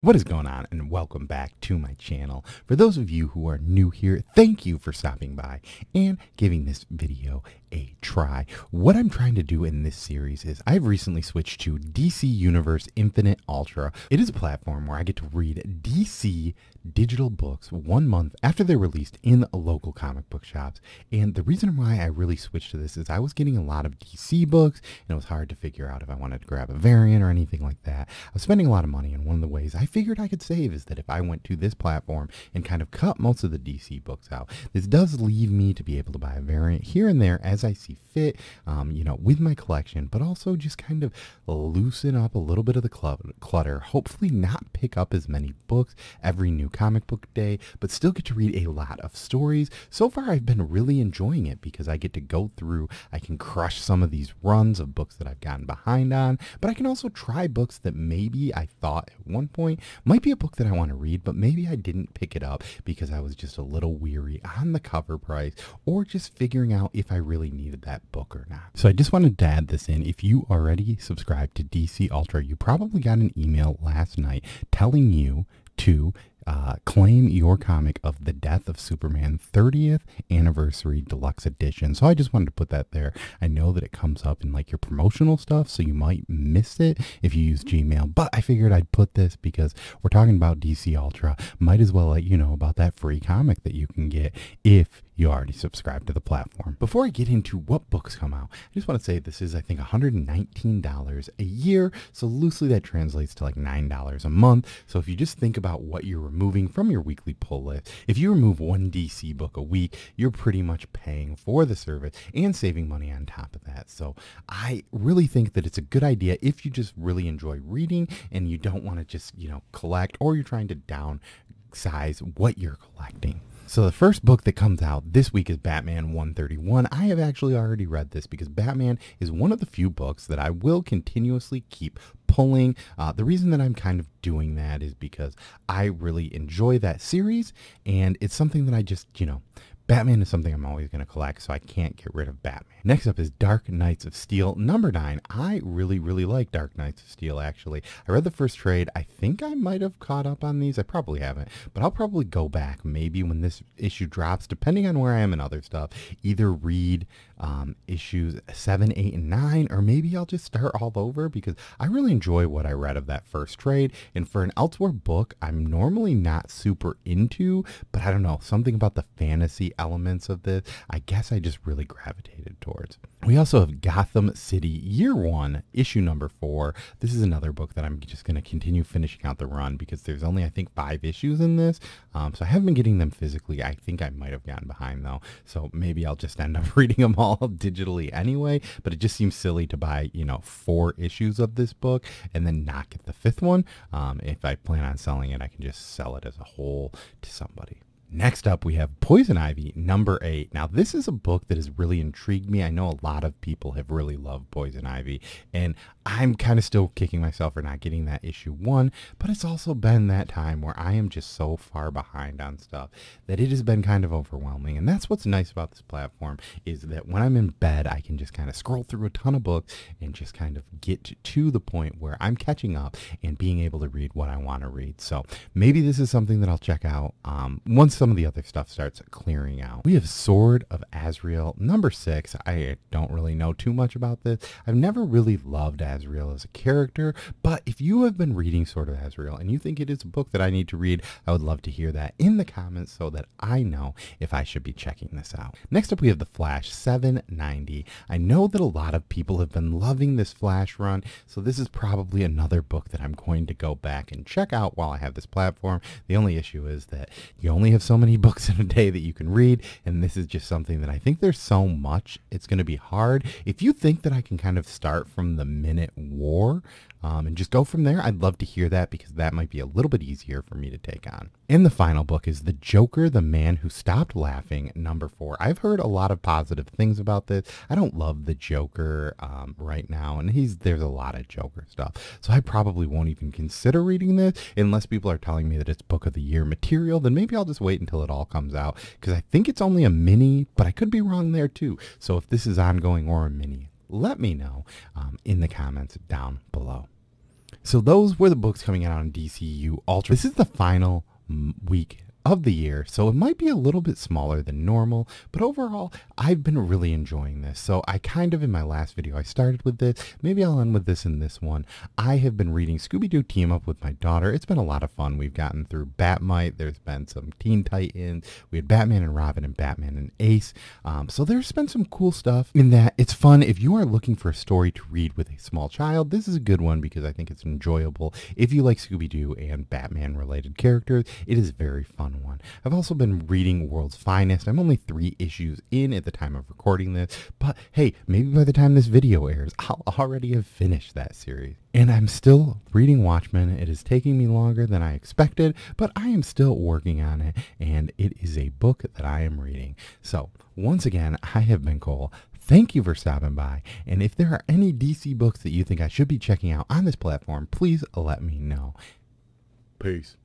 What is going on, and welcome back to my channel. For those of you who are new here, thank you for stopping by and giving this video a try. What I'm trying to do in this series is I've recently switched to DC Universe Infinite Ultra. It is a platform where I get to read DC digital books 1 month after they're released in local comic book shops. And the reason why I really switched to this is I was getting a lot of DC books and it was hard to figure out if I wanted to grab a variant or anything like that. I was spending a lot of money, and one of the ways I figured I could save is that if I went to this platform and kind of cut most of the DC books out, this does leave me to be able to buy a variant here and there as I see fit, with my collection, but also just kind of loosen up a little bit of the clutter, hopefully not pick up as many books every new comic book day, but still get to read a lot of stories. So far, I've been really enjoying it because I get to go through, I can crush some of these runs of books that I've gotten behind on, but I can also try books that maybe I thought at one point might be a book that I want to read, but maybe I didn't pick it up because I was just a little weary on the cover price or just figuring out if I really needed that book or not. So I just wanted to add this in. If you already subscribed to DC Ultra, you probably got an email last night telling you to claim your comic of The Death of Superman 30th Anniversary Deluxe Edition. So I just wanted to put that there. I know that it comes up in like your promotional stuff, so you might miss it if you use Gmail, but I figured I'd put this because we're talking about DC Ultra. Might as well let you know about that free comic that you can get if you already subscribe to the platform. Before I get into what books come out, I just want to say this is, I think, $119 a year. So loosely that translates to like $9 a month. So if you just think about what you're removing from your weekly pull list, if you remove one DC book a week, you're pretty much paying for the service and saving money on top of that. So I really think that it's a good idea if you just really enjoy reading and you don't want to just, collect, or you're trying to downsize what you're collecting. So the first book that comes out this week is Batman 131. I have actually already read this because Batman is one of the few books that I will continuously keep pulling. The reason that I'm kind of doing that is because I really enjoy that series, and it's something that I just, Batman is something I'm always going to collect, so I can't get rid of Batman. Next up is Dark Knights of Steel number 9. I really, really like Dark Knights of Steel, actually. I read the first trade. I think I might have caught up on these. I probably haven't, but I'll probably go back maybe when this issue drops, depending on where I am and other stuff. Either read issues 7, 8, and 9, or maybe I'll just start all over because I really enjoy what I read of that first trade. And for an Elsewhere book, I'm normally not super into, but I don't know, something about the fantasy elements of this, I guess I just really gravitated towards. We also have Gotham City Year 1, issue number 4. This is another book that I'm just going to continue finishing out the run because there's only, I think, 5 issues in this. So I haven't been getting them physically. I think I might have gotten behind though. So maybe I'll just end up reading them all digitally anyway, but it just seems silly to buy, 4 issues of this book and then not get the 5th one. If I plan on selling it, I can just sell it as a whole to somebody. Next up, we have Poison Ivy number 8. Now, this is a book that has really intrigued me. I know a lot of people have really loved Poison Ivy, and I'm kind of still kicking myself for not getting that issue 1, but it's also been that time where I am just so far behind on stuff that it has been kind of overwhelming. And that's what's nice about this platform, is that when I'm in bed, I can just kind of scroll through a ton of books and just kind of get to the point where I'm catching up and being able to read what I want to read. So maybe this is something that I'll check out once some of the other stuff starts clearing out. We have Sword of Asriel number 6. I don't really know too much about this. I've never really loved Asriel as a character, but if you have been reading Sword of Asriel and you think it is a book that I need to read, I would love to hear that in the comments so that I know if I should be checking this out. Next up, we have The Flash 790. I know that a lot of people have been loving this Flash run, so this is probably another book that I'm going to go back and check out while I have this platform. The only issue is that you only have so many books in a day that you can read, and this is just something that I think there's so much, it's going to be hard. If you think that I can kind of start from the Minute War and just go from there, I'd love to hear that because that might be a little bit easier for me to take on. And the final book is The Joker, the Man Who Stopped Laughing, number 4. I've heard a lot of positive things about this. I don't love the Joker right now, and there's a lot of Joker stuff, so I probably won't even consider reading this unless people are telling me that it's Book of the Year material. Then maybe I'll just wait until it all comes out because I think it's only a mini, but I could be wrong there too. So if this is ongoing or a mini, let me know in the comments down below. So those were the books coming out on DCU Ultra. This is the final week of the year, so it might be a little bit smaller than normal, but overall I've been really enjoying this. So I kind of, in my last video, I started with this, maybe I'll end with this in this one. I have been reading Scooby-Doo Team Up with my daughter. It's been a lot of fun. We've gotten through Batmite, there's been some Teen Titans, we had Batman and Robin and Batman and Ace, so there's been some cool stuff in that. It's fun. If you are looking for a story to read with a small child, this is a good one because I think it's enjoyable. If you like Scooby-Doo and Batman related characters, it is a very fun one. I've also been reading World's Finest. I'm only 3 issues in at the time of recording this, but hey, maybe by the time this video airs, I'll already have finished that series. And I'm still reading Watchmen. It is taking me longer than I expected, but I am still working on it, and it is a book that I am reading. So, once again, I have been Cole. Thank you for stopping by, and if there are any DC books that you think I should be checking out on this platform, please let me know. Peace.